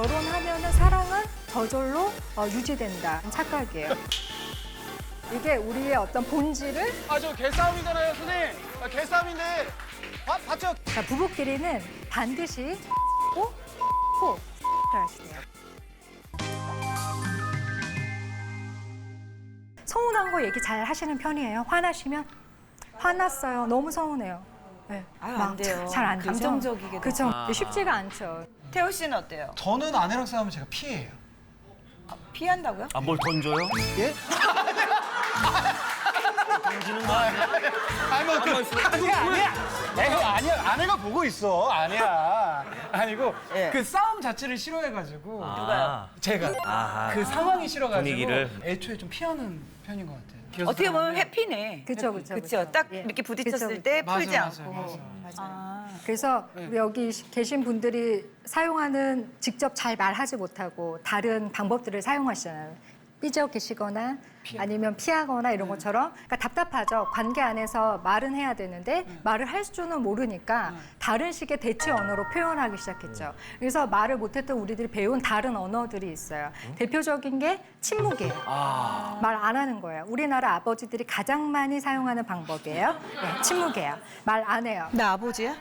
결혼하면은 사랑은 저절로 유지된다. 착각이에요. 이게 우리의 어떤 본질을 저 개싸움이잖아요, 선생님. 개싸움인데. 봤죠? 자, 부부끼리는 반드시 꼭 하시대요. 서운한 거 얘기 잘 하시는 편이에요? 화나시면? 화났어요. 너무 서운해요. 네. 아유, 안 돼요. 잘 안 되죠? 감정적이게 그죠? 쉽지가 않죠. 태호 씨는 어때요? 저는 아내랑 싸우면 제가 피해요. 피한다고요? 아, 뭘 던져요? 예? 던지는 거 아니야? 아니야. 아내가 보고 있어. 아니야. 아니고 예. 그 싸움 자체를 싫어해가지고 누가요? 제가 아하. 그 상황이 싫어가지고 분위기를. 애초에 좀 피하는 편인 것 같아요. 어떻게 보면 회피네. 그쵸. 그쵸. 딱 예. 이렇게 부딪혔을 그쵸. 때 맞아요, 풀지 맞아요, 않고. 맞아요. 아. 그래서 우리 여기 계신 분들이 사용하는 직접 잘 말하지 못하고 다른 방법들을 사용하시잖아요. 삐져 계시거나 아니면 피하거나 이런 것처럼 그러니까 답답하죠. 관계 안에서 말은 해야 되는데 말을 할 줄은 모르니까 다른 식의 대체 언어로 표현하기 시작했죠. 그래서 말을 못했던 우리들이 배운 다른 언어들이 있어요. 대표적인 게 침묵이에요. 말 안 하는 거예요. 우리나라 아버지들이 가장 많이 사용하는 방법이에요. 네, 침묵이에요. 말 안 해요. 나 아버지야?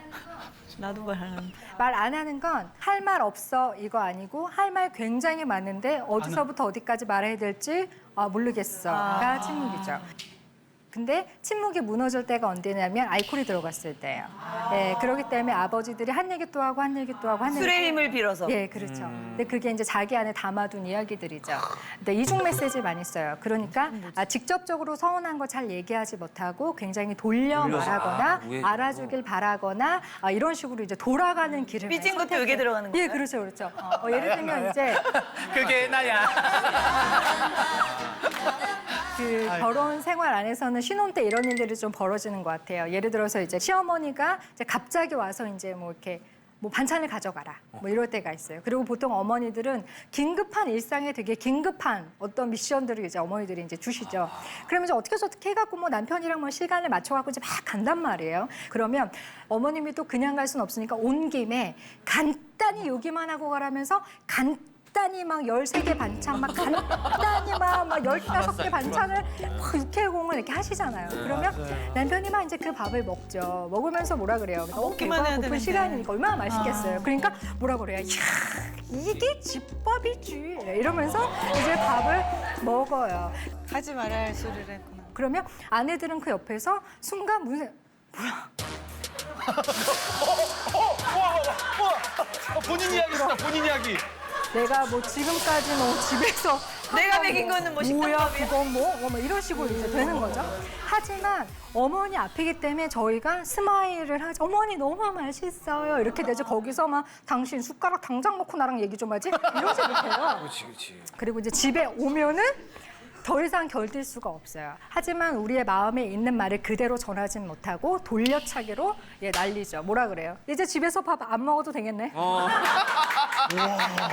나도 말하는데. 말 안 하는 건 할 말 없어 이거 아니고 할 말 굉장히 많은데 어디서부터 어디까지 말해야 될지 모르겠어가 침묵이죠. 근데 침묵이 무너질 때가 언제냐면 알코올이 들어갔을 때예요. 예, 그렇기 때문에 아버지들이 한 얘기 또 하고 한 얘기 또 하고 한 얘기 술의 힘을 빌어서. 예, 그렇죠. 근데 그게 이제 자기 안에 담아둔 이야기들이죠. 근데 이중 메시지 많이 써요. 그러니까 직접적으로 서운한 거 잘 얘기하지 못하고 굉장히 돌려 말하거나 알아주길 바라거나 이런 식으로 이제 돌아가는 길을 삐진 것도 선택해요. 여기에 들어가는 예, 건가요? 그렇죠, 그렇죠. 예를 들면 이제 그게 나야. 그 결혼 생활 안에서는 신혼 때 이런 일들이 좀 벌어지는 것 같아요. 예를 들어서 이제 시어머니가 이제 갑자기 와서 이제 뭐 이렇게 뭐 반찬을 가져가라 뭐 이럴 때가 있어요. 그리고 보통 어머니들은 긴급한 일상에 되게 긴급한 어떤 미션들을 이제 어머니들이 이제 주시죠. 그러면 이제 어떻게 해갖고 뭐 남편이랑 뭐 시간을 맞춰갖고 이제 막 간단 말이에요. 그러면 어머님이 또 그냥 갈 수는 없으니까 온 김에 간단히 요기만 하고 가라면서 간단히 막 13개 반찬, 막 간단히 막 15개 반찬을 막 육해공을 이렇게 하시잖아요. 그러면 남편이 막 이제 그 밥을 먹죠. 먹으면서 뭐라 그래요? 먹기만 해야 고픈 되는데. 시간이니까 얼마나 맛있겠어요. 그러니까 뭐라 그래요? 이야, 이게 집밥이지. 이러면서 이제 밥을 먹어요. 하지 말아야 할 소리를 했구나. 그러면 아내들은 그 옆에서 순간 본인 이야기 있다, 본인 이야기. 내가 뭐 지금까지 뭐 집에서 내가 한 먹인 거 거는 뭐 뭐야 식당밥이야? 그건 뭐 이런 식으로 이제 되는 거죠. 하지만 어머니 앞이기 때문에 저희가 스마일을 하죠. 어머니 너무 맛있어요. 이렇게 되죠. 거기서 막 당신 숟가락 당장 놓고 나랑 얘기 좀 하지? 이런 식으로 해요. 그렇지. 그리고 이제 집에 오면은 더 이상 견딜 수가 없어요. 하지만 우리의 마음에 있는 말을 그대로 전하진 못하고 돌려차기로 난리죠. 뭐라 그래요? 이제 집에서 밥 안 먹어도 되겠네.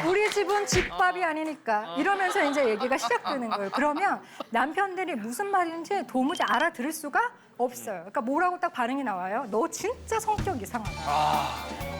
우리 집은 집밥이 아니니까 이러면서 이제 얘기가 시작되는 거예요. 그러면 남편들이 무슨 말인지 도무지 알아들을 수가 없어요. 그러니까 뭐라고 딱 반응이 나와요? 너 진짜 성격 이상하다.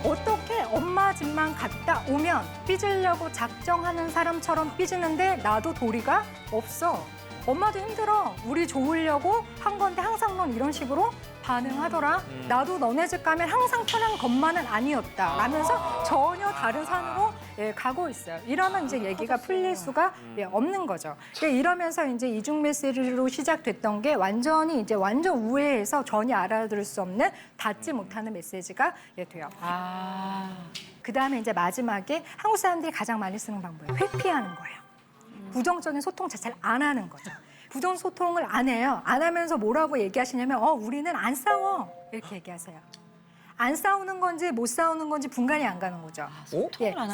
어떻게 엄마 집만 갔다 오면 삐지려고 작정하는 사람처럼 삐지는데 나도 도리가 없어. 엄마도 힘들어. 우리 좋으려고 한 건데 항상 넌 이런 식으로 반응하더라. 나도 너네 집 가면 항상 편한 것만은 아니었다. 라면서 전혀 다른 산으로 가고 있어요. 이러면 이제 얘기가 풀릴 수가 없는 거죠. 그러니까 이러면서 이제 이중 메시지로 시작됐던 게 완전 우회해서 전혀 알아들을 수 없는 닿지 못하는 메시지가 돼요. 그 다음에 이제 마지막에 한국 사람들이 가장 많이 쓰는 방법이 회피하는 거예요. 부정적인 소통 자체를 안 하는 거죠. 부정 소통을 안 해요. 안 하면서 뭐라고 얘기하시냐면 우리는 안 싸워. 이렇게 얘기하세요. 안 싸우는 건지 못 싸우는 건지 분간이 안 가는 거죠.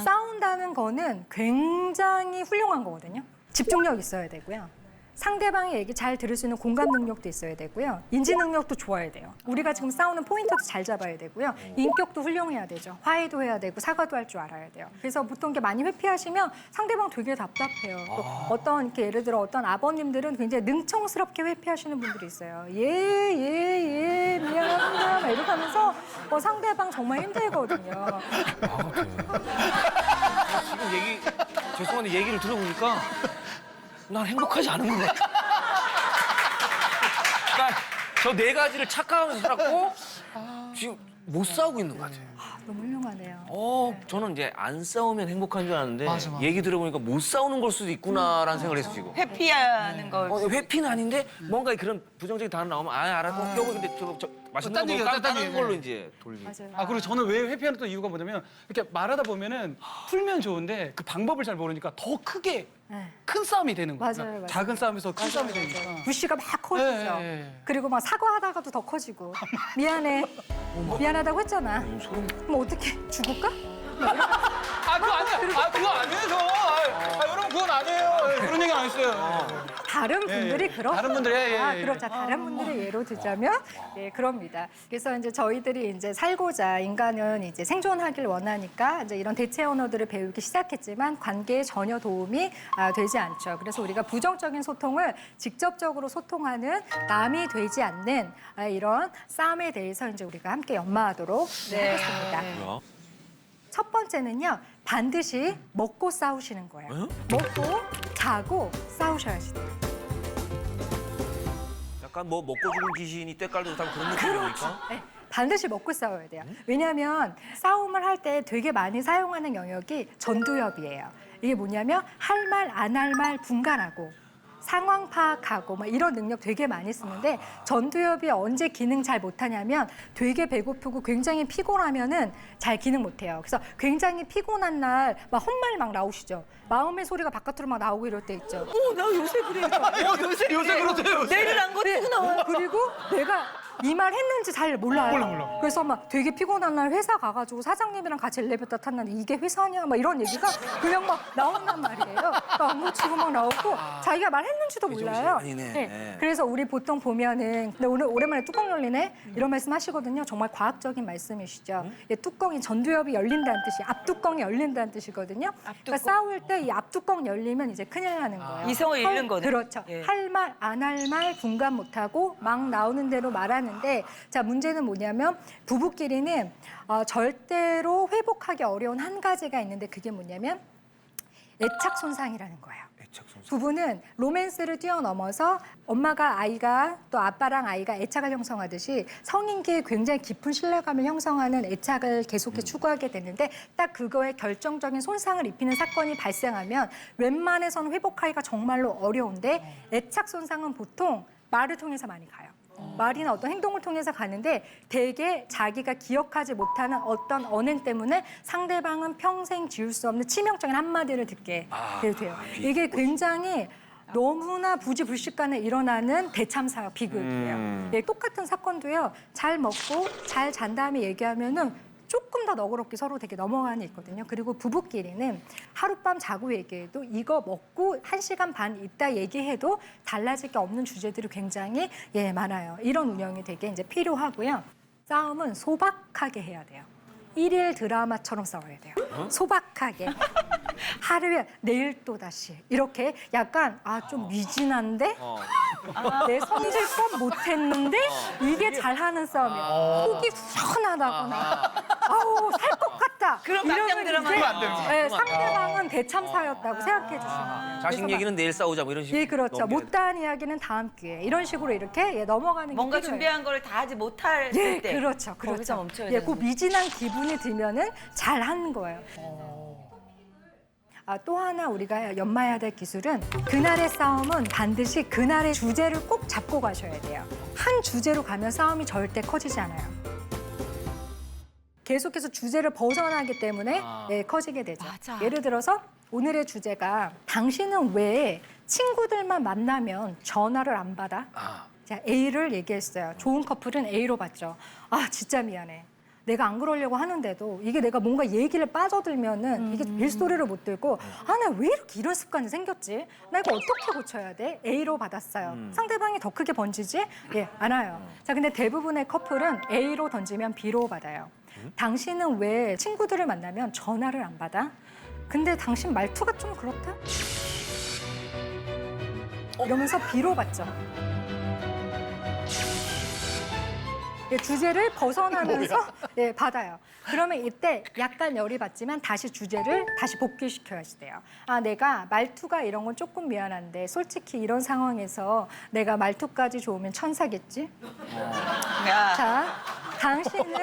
싸운다는 거는 굉장히 훌륭한 거거든요. 집중력 있어야 되고요. 상대방의 얘기 잘 들을 수 있는 공감 능력도 있어야 되고요. 인지 능력도 좋아야 돼요. 우리가 지금 싸우는 포인트도 잘 잡아야 되고요. 인격도 훌륭해야 되죠. 화해도 해야 되고 사과도 할 줄 알아야 돼요. 그래서 보통 이렇게 많이 회피하시면 상대방 되게 답답해요. 또 어떤 이렇게 예를 들어 어떤 아버님들은 굉장히 능청스럽게 회피하시는 분들이 있어요. 예, 미안합니다. 막 이렇게 하면서 상대방 정말 힘들거든요. 지금 죄송한데 얘기를 들어보니까 난 행복하지 않은 것 같아. 저 네 가지를 착각하면서 살았고 지금 못 싸우고 있는 것 같아요. 너무 훌륭하네요. 저는 이제 안 싸우면 행복한 줄 알았는데 맞아, 맞아. 얘기 들어보니까 못 싸우는 걸 수도 있구나라는 생각을 했어 지금. 회피하는 걸. 회피는 아닌데 뭔가 그런 부정적인 단어 나오면 알았어. 여보 근데 저 맛있는 딴 거 얘기야, 먹을까? 딴 다른 얘기. 걸로 이제 돌리고. 맞아요. 아 그리고 저는 왜 회피하는 또 이유가 뭐냐면 이렇게 말하다 보면은 풀면 좋은데 그 방법을 잘 모르니까 더 크게 네. 큰 싸움이 되는 거예요. 맞아요, 맞아요. 작은 싸움에서 큰 싸움이 되니까. 부씨가 막 커지죠. 네. 그리고 막 사과하다가도 더 커지고. 미안해. 미안하다고 했잖아. 그럼 어떻게 죽을까? 아 그거 아니야. 아 그거 아니에요 저. 여러분 그건 아니에요. 그런 얘기 안 했어요. 다른 분들이 예. 그렇습니다. 다른 분들이, 예. 그렇죠. 다른 분들의 예로 들자면 예, 그럽니다. 그래서 이제 저희들이 이제 살고자 인간은 이제 생존하길 원하니까 이제 이런 대체 언어들을 배우기 시작했지만 관계에 전혀 도움이 되지 않죠. 그래서 우리가 부정적인 소통을 직접적으로 소통하는 남이 되지 않는 이런 싸움에 대해서 이제 우리가 함께 연마하도록 하겠습니다. 뭐야? 첫 번째는요, 반드시 먹고 싸우시는 거예요. 먹고 자고 싸우셔야지 돼요. 약간 뭐 먹고 죽은 귀신이 떼깔도 못하고 그런 느낌이니까. 네, 반드시 먹고 싸워야 돼요. 왜냐하면 싸움을 할 때 되게 많이 사용하는 영역이 전두엽이에요. 이게 뭐냐면 할 말, 안 할 말 분간하고 상황 파악하고 막 이런 능력 되게 많이 쓰는데 전두엽이 언제 기능 잘 못하냐면 되게 배고프고 굉장히 피곤하면은 잘 기능 못해요. 그래서 굉장히 피곤한 날 막 헛말 막 나오시죠. 마음의 소리가 바깥으로 막 나오고 이럴 때 있죠. 나 요새 그래. 요새 그러세요. 내일 안 거치고 나와. 그리고 내가 이 말 했는지 잘 몰라요. 몰라. 그래서 막 되게 피곤한 날 회사 가가지고 사장님이랑 같이 엘리베이터 탔는데 이게 회사냐 막 이런 얘기가 그냥 막 나온단 말이에요. 안 고치고 막 나오고 자기가 말했는지도 몰라요. 아니네. 네. 그래서 우리 보통 보면은 근데 오늘 오랜만에 뚜껑 열리네 이런 말씀 하시거든요. 정말 과학적인 말씀이시죠. 이 뚜껑이 전두엽이 열린다는 뜻이 앞뚜껑이 열린다는 뜻이거든요. 그러니까 싸울 때 이 앞뚜껑 열리면 이제 큰일 나는 거예요. 이성을 잃는 거네. 그렇죠. 예. 할 말, 안 할 말 분간 못하고 막 나오는 대로 말하는데 자 문제는 뭐냐면 부부끼리는 절대로 회복하기 어려운 한 가지가 있는데 그게 뭐냐면 애착 손상이라는 거예요. 부부는 로맨스를 뛰어넘어서 엄마가 아이가 또 아빠랑 아이가 애착을 형성하듯이 성인기에 굉장히 깊은 신뢰감을 형성하는 애착을 계속해 추구하게 되는데 딱 그거에 결정적인 손상을 입히는 사건이 발생하면 웬만해서는 회복하기가 정말로 어려운데 애착 손상은 보통 말을 통해서 많이 가요. 말이나 어떤 행동을 통해서 가는데 대개 자기가 기억하지 못하는 어떤 언행 때문에 상대방은 평생 지울 수 없는 치명적인 한마디를 듣게 돼요. 이게 굉장히 너무나 부지불식간에 일어나는 대참사 비극이에요. 예, 똑같은 사건도요. 잘 먹고 잘 잔 다음에 얘기하면은 조금 더 너그럽게 서로 되게 넘어가는 게 있거든요. 그리고 부부끼리는 하룻밤 자고 얘기해도 이거 먹고 1시간 반 있다 얘기해도 달라질 게 없는 주제들이 굉장히 많아요. 이런 운영이 되게 이제 필요하고요. 싸움은 소박하게 해야 돼요. 일일 드라마처럼 싸워야 돼요. 소박하게. 하루에 내일 또 다시 이렇게 약간 좀 미진한데 내 성질껏 못했는데 이게 잘하는 싸움이에요. 속이 후련하다거나 아우 살 것 같다. 그런 막장 드라마는 이제 안 되는 네, 상대방은 대참사였다고 생각해 주시면 돼요. 자식 그래서 얘기는 내일 싸우자 뭐 이런 식으로. 예, 그렇죠. 넘겨야 못다한 이야기는 다음 기회에 이런 식으로 이렇게 넘어가는 뭔가 게 필요해요. 준비한 거를 다 하지 못할 예, 때. 그렇죠. 거기서 그렇죠. 멈춰야 예, 되는 그 미진한 기분이 들면은 잘 하는 거예요. 또 하나 우리가 연마해야 될 기술은 그날의 싸움은 반드시 그날의 주제를 꼭 잡고 가셔야 돼요. 한 주제로 가면 싸움이 절대 커지지 않아요. 계속해서 주제를 벗어나기 때문에 커지게 되죠. 맞아. 예를 들어서 오늘의 주제가 당신은 왜 친구들만 만나면 전화를 안 받아? 자, A를 얘기했어요. 좋은 커플은 A로 봤죠. 진짜 미안해. 내가 안 그러려고 하는데도 이게 내가 뭔가 얘기를 빠져들면은 이게 일소리를 못 들고 나 왜 이렇게 이런 습관이 생겼지? 나 이거 어떻게 고쳐야 돼? A로 받았어요. 상대방이 더 크게 번지지? 안 와요. 자, 근데 대부분의 커플은 A로 던지면 B로 받아요. 당신은 왜 친구들을 만나면 전화를 안 받아? 근데 당신 말투가 좀 그렇다? 이러면서 B로 받죠. 주제를 벗어나면서 받아요. 그러면 이때 약간 열이 받지만 다시 주제를 다시 복귀시켜야지 돼요. 아, 내가 말투가 이런 건 조금 미안한데 솔직히 이런 상황에서 내가 말투까지 좋으면 천사겠지? 야, 자, 당신은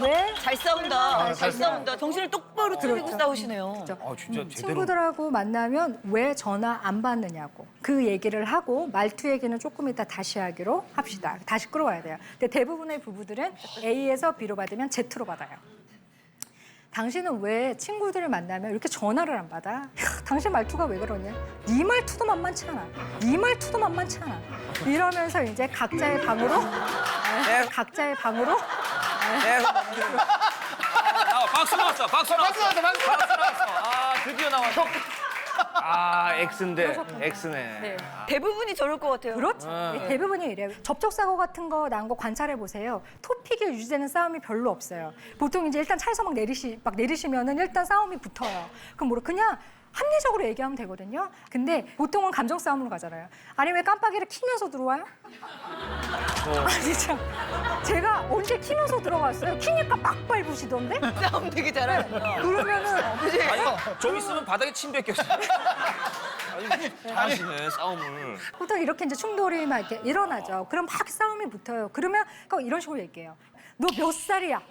왜 잘 싸운다. 잘 싸운다. 정신을 똑바로 차리고 그렇죠. 싸우시네요. 아 진짜 제대로. 친구들하고 만나면 왜 전화 안 받느냐고 그 얘기를 하고 말투 얘기는 조금 이따 다시 하기로 합시다. 다시 끌어와야 돼요. 근데 대부분의 부부들은 A에서 B로 받으면 Z로 받아요. 당신은 왜 친구들을 만나면 이렇게 전화를 안 받아? 야, 당신 말투가 왜 그러냐? 네 말투도 만만치 않아. 네 말투도 만만치 않아. 이러면서 이제 각자의 방으로 각자의 방으로 박수 나왔어. 박수 나왔어. 박수 나왔어, 박수 나왔어. 아 드디어 나왔어. 아 X인데 X네. 네. 대부분이 저럴 것 같아요. 그렇죠. 대부분이 이래요. 접촉사고 같은 거 난 거 관찰해 보세요. 토픽이 유지되는 싸움이 별로 없어요. 보통 이제 일단 차에서 막 내리시면은 일단 싸움이 붙어요. 그럼 뭐라 그냥 합리적으로 얘기하면 되거든요. 근데 보통은 감정 싸움으로 가잖아요. 아니 왜 깜빡이를 키면서 들어와요? 아니 참, 제가 언제 키면서 들어갔어요? 키니까 막 밟으시던데? 싸움 되게 잘하는 그러면은 아니 좀 있으면 바닥에 침 뱉겠어. 아니 잘하시네 싸움을. 보통 이렇게 이제 충돌이 막 이렇게 일어나죠. 그럼 막 싸움이 붙어요. 그러면 꼭 이런 식으로 얘기해요. 너 몇 살이야?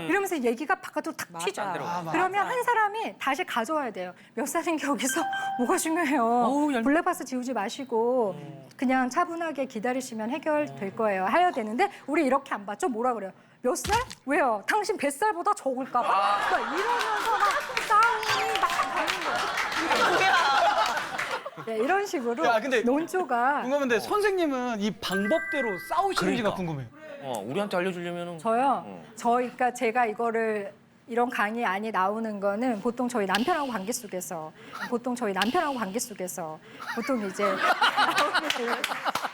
이러면서 얘기가 바깥으로 탁 튀죠. 그러면 한 사람이 다시 가져와야 돼요. 몇 살인 게 여기서 뭐가 중요해요. 블랙박스 지우지 마시고 그냥 차분하게 기다리시면 해결될 거예요. 해야 되는데 우리 이렇게 안 봤죠? 뭐라 그래요? 몇 살? 왜요? 당신 뱃살보다 적을까 봐? 그러니까 이러면서 막 싸움이 막 가는 거예요. 네, 이런 식으로 야, 근데 논조가 궁금한데 선생님은 이 방법대로 싸우시는지가 그러니까. 궁금해요. 우리한테 알려주려면은. 저요. 그러니까 제가 이거를 이런 강의 안이 나오는 거는 보통 저희 남편하고 관계 속에서 보통 이제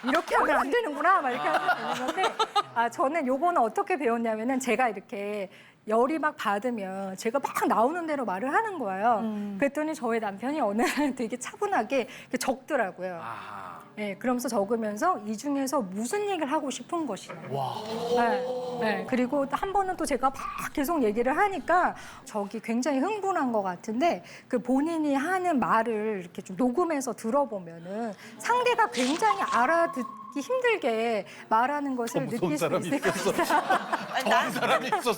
이렇게 하면 안 되는구나 막 이렇게 하면 되는 건데 저는 요거는 어떻게 배웠냐면은 제가 이렇게 열이 막 받으면 제가 막 나오는 대로 말을 하는 거예요. 그랬더니 저희 남편이 어느 날 되게 차분하게 이렇게 적더라고요. 아. 네, 그러면서 적으면서 이 중에서 무슨 얘기를 하고 싶은 것이냐. 네, 그리고 한 번은 또 제가 막 계속 얘기를 하니까 저기 굉장히 흥분한 것 같은데 그 본인이 하는 말을 이렇게 좀 녹음해서 들어보면은 상대가 굉장히 알아듣기 힘들게 말하는 것을 느낄 수 있을 것 같아요.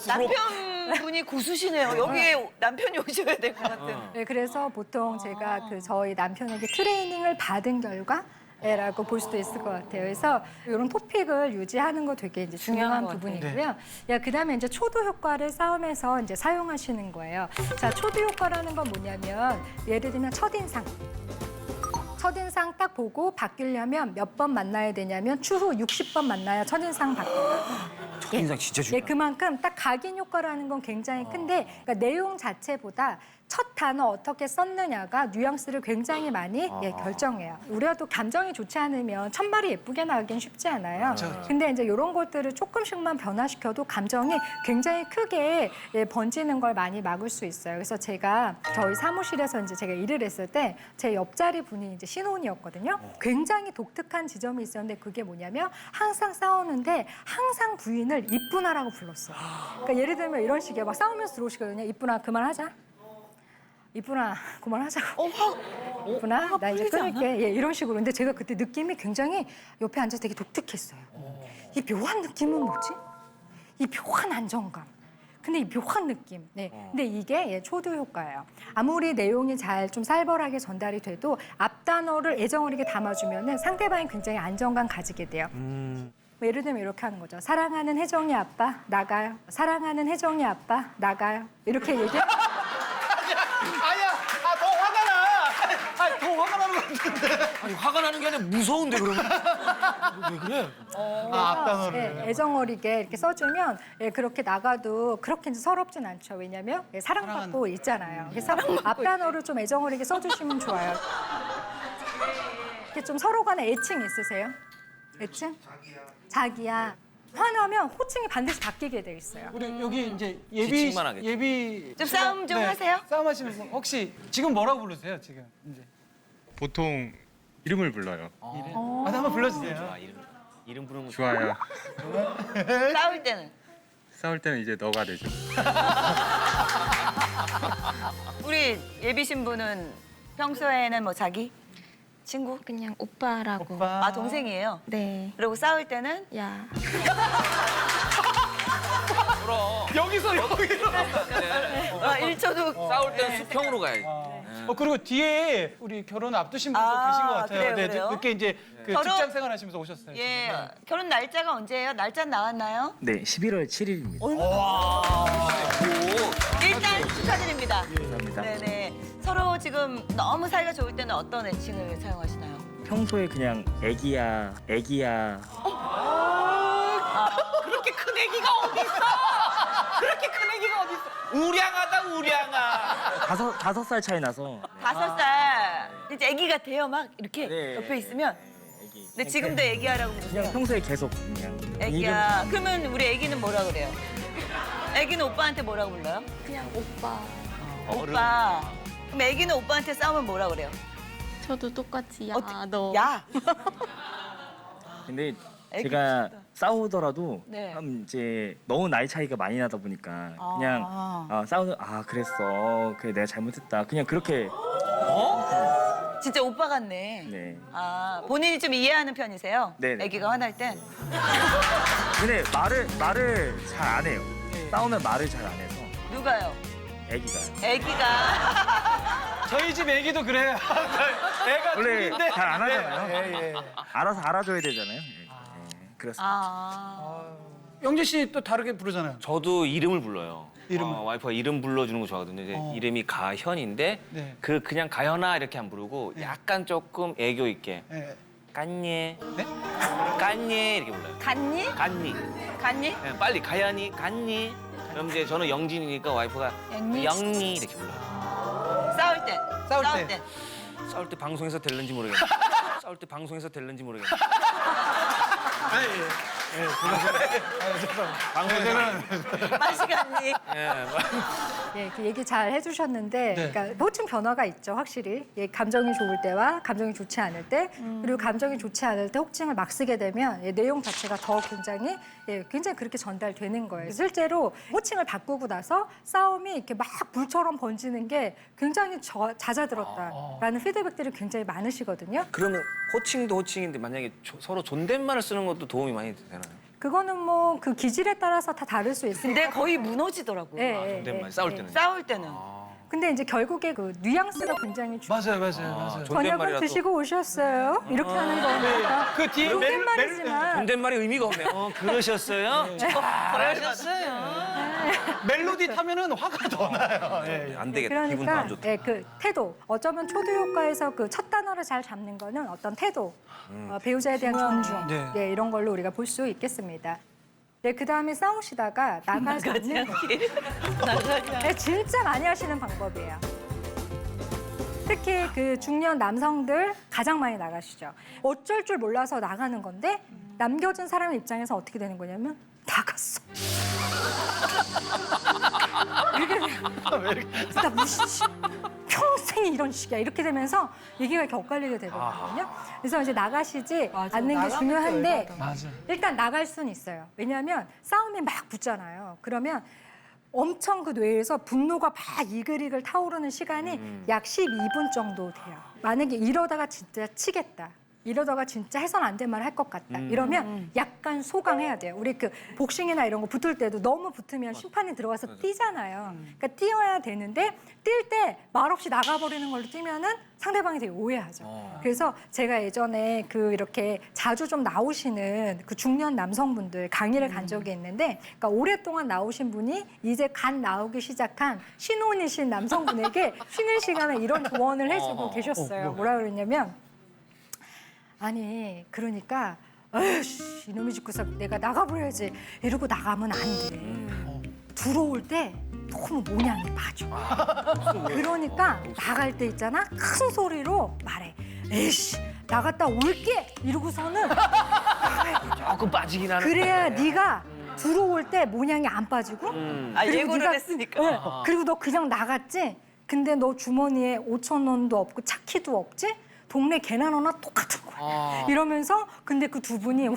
남편분이 고수시네요. 여기에 남편이 오셔야 될 것 같은. 네, 그래서 보통 제가 그 저희 남편에게 트레이닝을 받은 결과 라고 볼 수도 있을 것 같아요. 그래서 이런 토픽을 유지하는 거 되게 이제 중요한 것 같아요. 부분이고요. 그다음에 이제 초도 효과를 싸움에서 이제 사용하시는 거예요. 자, 초도 효과라는 건 뭐냐면 예를 들면 첫인상 딱 보고 바뀌려면 몇 번 만나야 되냐면 추후 60번 만나야 첫인상 바뀌어요. 첫인상 진짜 중요해. 그만큼 딱 각인 효과라는 건 굉장히 큰데 그러니까 내용 자체보다 첫 단어 어떻게 썼느냐가 뉘앙스를 굉장히 많이 결정해요. 우리가 또 감정이 좋지 않으면 첫 말이 예쁘게 나오긴 쉽지 않아요. 근데 이제 이런 것들을 조금씩만 변화시켜도 감정이 굉장히 크게 번지는 걸 많이 막을 수 있어요. 그래서 제가 저희 사무실에서 이제 제가 일을 했을 때 제 옆자리 분이 이제 신혼이었거든요. 굉장히 독특한 지점이 있었는데 그게 뭐냐면 항상 싸우는데 항상 부인을 이쁘나라고 불렀어요. 그러니까 예를 들면 이런 식이에요. 막 싸우면서 들어오시거든요. 이쁘나 그만하자. 이쁘나 그만하자고. 이쁘나 나 이제 끊을게. 이런 식으로. 근데 제가 그때 느낌이 굉장히 옆에 앉아서 되게 독특했어요. 이 묘한 느낌은 뭐지? 이 묘한 안정감. 근데 이 묘한 느낌. 네. 근데 이게 초도 효과예요. 아무리 내용이 잘 좀 살벌하게 전달이 돼도 앞 단어를 애정어리게 담아주면은 상대방이 굉장히 안정감 가지게 돼요. 뭐 예를 들면 이렇게 하는 거죠. 사랑하는 혜정이 아빠 나가요. 사랑하는 혜정이 아빠 나가요. 이렇게 얘기해. 아니야, 더 화가 나. 더 화가 나는 것 같은데. 아니 화가 나는 게 아니라 무서운데 그러면. 왜 그래? 앞단어를. 네, 애정어리게 이렇게 써주면 그렇게 나가도 그렇게 이제 서럽진 않죠. 왜냐면 사랑받고 있잖아요. 그래서 앞단어를 좀 애정어리게 써주시면 좋아요. 이렇게 좀 서로 간에 애칭 있으세요? 애칭? 자기야. 화나면 호칭이 반드시 바뀌게 돼 있어요. 우리 여기 이제 지칭만 하겠지. 예비 좀 싸움 좀 하세요? 싸움하시면서 혹시 지금 뭐라고 부르세요? 지금 이제. 보통 이름을 불러요. 한번 불러주세요. 이름 부르는 거 좋아요. 싸울 때는. 싸울 때는 이제 너가 되죠. 우리 예비 신부는 평소에는 뭐 자기 친구? 그냥 오빠라고. 아 동생이에요. 네. 그리고 싸울 때는 야. 여기서. 1초도 싸울 때는 수평으로 가야지. 그리고 뒤에 우리 결혼 앞두신 분도 아, 계신 것 같아요. 그래요, 네, 그래요? 늦게 이제 그 결혼- 직장 생활하시면서 오셨어요. 예 지금. 네. 결혼 날짜가 언제예요? 날짜 나왔나요? 네, 11월 7일입니다. 일단 축하드립니다. 감사합니다. 네네. 서로 지금 너무 사이가 좋을 때는 어떤 애칭을 사용하시나요? 평소에 그냥 애기야, 애기야. 그렇게 큰 애기가 어디 있어? 그렇게 큰 애기가 어디 있어? 우량하다 우량아. 5살 차이 나서. 5살. 이제 애기 같아요. 막 이렇게 네. 옆에 있으면. 애기. 근데 지금도 애기야라고 그냥 부르세요. 평소에 계속 그냥. 애기야. 그러면 우리 애기는 뭐라 그래요? 애기는 오빠한테 뭐라고 불러요? 그냥 오빠. 오빠. 그럼 애기는 오빠한테 싸우면 뭐라 그래요? 저도 똑같이 야, 어떻게- 너. 야. 근데 애기 제가 진짜. 싸우더라도 네. 참 이제 너무 나이 차이가 많이 나다 보니까 그냥 싸우는 그랬어. 그래 내가 잘못했다. 그냥 그렇게. 진짜 오빠 같네. 네. 아, 본인이 좀 이해하는 편이세요? 네네. 애기가 화날 땐? 근데 말을 잘 안 해요. 싸우면 말을 잘 안 해서 누가요? 애기가. 애기가. 저희 집 애기도 그래요. 애가 원래 둘인데. 잘 안 하잖아요. 예, 예. 알아서 알아줘야 되잖아요. 네, 그렇습니다. 아. 영재 씨 또 다르게 부르잖아요. 저도 이름을 불러요. 이름을? 와이프가 이름 불러주는 거 좋아하거든요. 이제 이름이 가현인데 네. 그냥 가현아 이렇게 안 부르고 약간 조금 애교 있게 예. 깐예, 네? 깐예 이렇게 불러요. 갔니? 간니. 갔니? 네, 빨리 가연이 간니. 그럼 이제 저는 영진이니까 와이프가 영니? 영니 이렇게 불러요. 싸울 때. 싸울 때. 싸울 때 방송에서 될는지 모르겠네. 싸울 때 방송에서 될는지 모르겠네. 맛이 갔니? 예, 그 얘기 잘 해주셨는데, 네. 그러니까 호칭 변화가 있죠, 확실히. 예, 감정이 좋을 때와 감정이 좋지 않을 때, 그리고 감정이 좋지 않을 때 호칭을 막 쓰게 되면 예, 내용 자체가 더 굉장히 그렇게 전달되는 거예요. 실제로 호칭을 바꾸고 나서 싸움이 이렇게 막 불처럼 번지는 게 굉장히 잦아들었다라는 피드백들이 굉장히 많으시거든요. 그러면 호칭도 호칭인데 만약에 서로 존댓말을 쓰는 것도 도움이 많이 되나요? 그거는 뭐 그 기질에 따라서 다 다를 수 있습니다. 근데 거의 무너지더라고요. 예, 존댓말 싸울 때는. 싸울 때는. 근데 이제 결국에 그 뉘앙스가 굉장히 중요해요. 맞아요. 저녁은 드시고 오셨어요? 이렇게 하는 거니까. 그 뒤에 존댓말이지만 존댓말이 의미가 없네요. 그러셨어요? 멜로디 타면은 화가 더 나요. 예. 안 되겠다. 기분도 그러니까 안 좋다. 그 태도. 어쩌면 초두 효과에서 그 첫 단어를 잘 잡는 거는 어떤 태도, 배우자에 대한 존중, 네. 예, 이런 걸로 우리가 볼 수 있겠습니다. 네, 그 다음에 싸우시다가 나가지 않는 거. 네, 진짜 많이 하시는 방법이에요. 특히 그 중년 남성들 가장 많이 나가시죠. 어쩔 줄 몰라서 나가는 건데 남겨진 사람의 입장에서 어떻게 되는 거냐면 나갔어. 이렇게 돼요. 나 무시지. 평생 이런 식이야. 이렇게 되면서 얘기가 이렇게 엇갈리게 되거든요. 그래서 이제 나가시지 않는 게 중요한데 맞아. 일단 나갈 수는 있어요. 왜냐하면 싸움이 막 붙잖아요. 그러면 엄청 그 뇌에서 분노가 막 이글이글 타오르는 시간이 약 12분 정도 돼요. 만약에 이러다가 진짜 치겠다. 이러다가 진짜 해선 안 될 말 할 것 같다. 이러면 약간 소강해야 돼요. 우리 그 복싱이나 이런 거 붙을 때도 너무 붙으면 심판이 들어가서 뛰잖아요. 그러니까 뛰어야 되는데 뛸 때 말없이 나가버리는 걸로 뛰면은 상대방이 되게 오해하죠. 그래서 제가 예전에 그 이렇게 자주 좀 나오시는 그 중년 남성분들 강의를 간 적이 있는데, 그러니까 오랫동안 나오신 분이 이제 갓 나오기 시작한 신혼이신 남성분에게 쉬는 시간에 이런 조언을 해주고 계셨어요. 뭐라 그랬냐면, 아니 그러니까 에이씨 이놈의 집구석 내가 나가버려야지 이러고 나가면 안 돼. 들어올 때 너무 모양이 빠져. 그러니까 나갈 때 있잖아 큰 소리로 말해. 에이씨 나갔다 올게 이러고서는 조금 빠지긴 하는. 그래야 네가 들어올 때 모양이 안 빠지고 아, 그리고 예고를 네가- 했으니까. 네. 그리고 너 그냥 나갔지? 근데 너 주머니에 5,000원도 없고 차키도 없지? 동네 개나 너나 똑같은 거야. 이러면서 근데 그 두 분이 와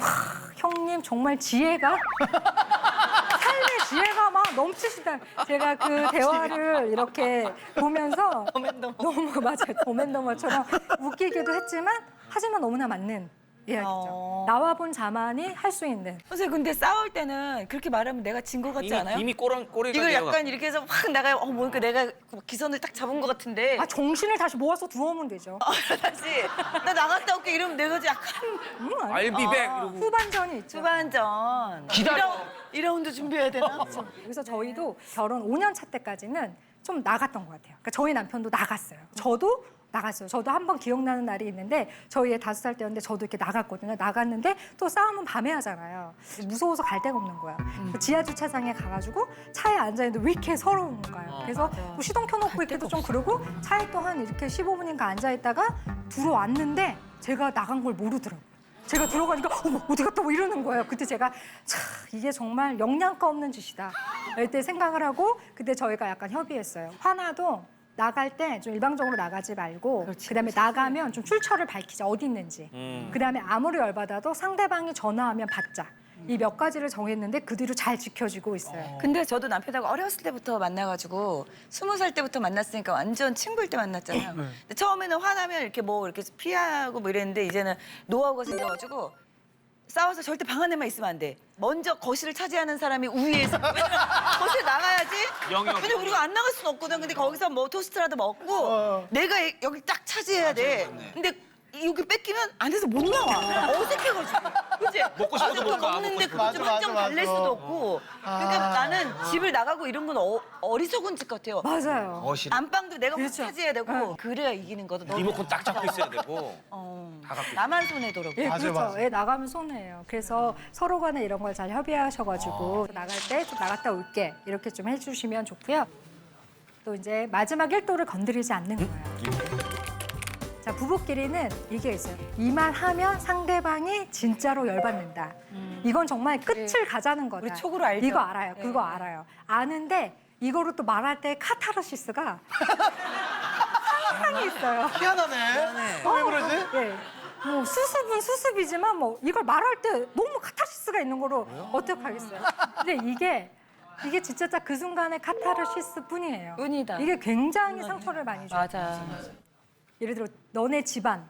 형님 정말 지혜가 삶의 지혜가 넘치시다. 제가 그 대화를 이렇게 보면서 너무 맞아요. 더맨더머처럼 웃기기도 했지만 하지만 너무나 맞는 이야기죠. 나와 본 자만이 할 수 있는. 선생님 근데 싸울 때는 그렇게 말하면 내가 진 것 같지 않아요? 이미 꼬리가 이걸 내려가. 약간 이렇게 해서 확 나가요. 뭔가 내가 기선을 딱 잡은 것 같은데. 아 정신을 다시 모아서 들어오면 되죠. 다시 나 나갔다 올게 이러면 내가 약간 알비백 이러고. 후반전이 있죠. 후반전. 기다려. 2라운드 준비해야 되나? 그래서 저희도 결혼 5년 차 때까지는 좀 나갔던 것 같아요. 그러니까 저희 남편도 나갔어요. 저도 나갔어요. 저도 한 번 기억나는 날이 있는데 저희 애 5살 때였는데 저도 이렇게 나갔거든요. 나갔는데 또 싸움은 밤에 하잖아요. 무서워서 갈 데가 없는 거야. 지하 주차장에 가가지고 차에 앉아있는데 왜 이렇게 서러운 거예요. 그래서 뭐 시동 켜놓고 있기도 좀 그러고 차에 또 한 이렇게 15분인가 앉아있다가 들어왔는데 제가 나간 걸 모르더라고요. 제가 들어가니까 어머 어디 갔다 뭐 이러는 거예요. 그때 제가 참 이게 정말 영양가 없는 짓이다. 이때 생각을 하고 그때 저희가 약간 협의했어요. 화나도 나갈 때 좀 일방적으로 나가지 말고 그다음에 나가면 좀 출처를 밝히자. 어디 있는지. 그다음에 아무리 열받아도 상대방이 전화하면 받자. 이 몇 가지를 정했는데 그 뒤로 잘 지켜지고 있어요. 근데 저도 남편하고 어렸을 때부터 만나가지고 20살 때부터 만났으니까 완전 친구일 때 만났잖아요. 근데 처음에는 화나면 이렇게 뭐 이렇게 피하고 뭐 이랬는데 이제는 노하우가 생겨가지고 싸워서 절대 방 안에만 있으면 안 돼. 먼저 거실을 차지하는 사람이 우위에서 왜냐면 거실 나가야지. 근데 우리가 안 나갈 수는 없거든. 근데 거기서 뭐 토스트라도 먹고 내가 여기 딱 차지해야 돼. 근데 여기 뺏기면 안에서 못 나와. 어색해가지고. 그치? 먹고 싶어도 못 가, 먹는데 먹고 그거 좀 맞아, 한정 맞아, 달랠 맞아. 수도 없고. 그러니까 나는 집을 나가고 이런 건 어리석은 짓 같아요. 맞아요. 안방도 내가 꼭 그렇죠. 차지해야 되고 그래야 이기는 거다. 리모컨 딱 잡고 있어야 되고. 다 갖고 나만 손해더라고. 예, 맞아요, 그렇죠. 맞아요. 예, 나가면 손해예요. 그래서 서로 간에 이런 걸 잘 협의하셔가지고 나갈 때 좀 나갔다 올게 이렇게 좀 해주시면 좋고요. 또 이제 마지막 1도를 건드리지 않는 거예요. 자, 부부끼리는 이게 있어요. 이 말 하면 상대방이 진짜로 열받는다. 이건 정말 끝을 가자는 거다. 우리 촉으로 알죠? 이거 알아요. 네. 그거 알아요. 아는데 이거로 또 말할 때 카타르시스가 항상 있어요. 희한하네. 왜 그러지? 예. 뭐 수습은 수습이지만 뭐 이걸 말할 때 너무 카타르시스가 있는 거로 어떻게 하겠어요. 근데 이게 진짜 딱 그 순간의 카타르시스 뿐이에요. 은이다. 이게 굉장히 상처를 많이 줘요. 맞아. 예를 들어 너네 집안,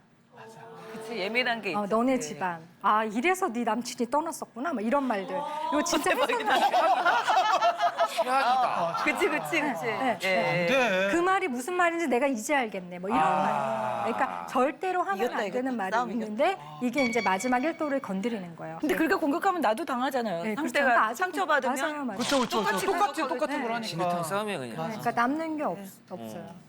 그치 예민한 게 있지. 너네 집안. 아 이래서 네 남친이 떠났었구나. 막 이런 말들. 이거 진짜 최악이다. 그치. 네. 네. 그 말이 무슨 말인지 내가 이제 알겠네. 뭐 이런 말. 그러니까 절대로 하면 이겼다, 안 되는 이겼다. 말이 싸움 있는데 이게 이제 마지막 1도를 건드리는 거예요. 근데 그렇게 공격하면 나도 당하잖아요. 네, 그렇죠. 상대가 그러니까 아주 상처받으면 맞아요, 맞아요. 그렇죠, 그렇죠. 똑같이 똑같이 공격하고 똑같은 네. 걸 하니까. 진흙탕 싸움이야 그냥. 그러니까 남는 게 없어요.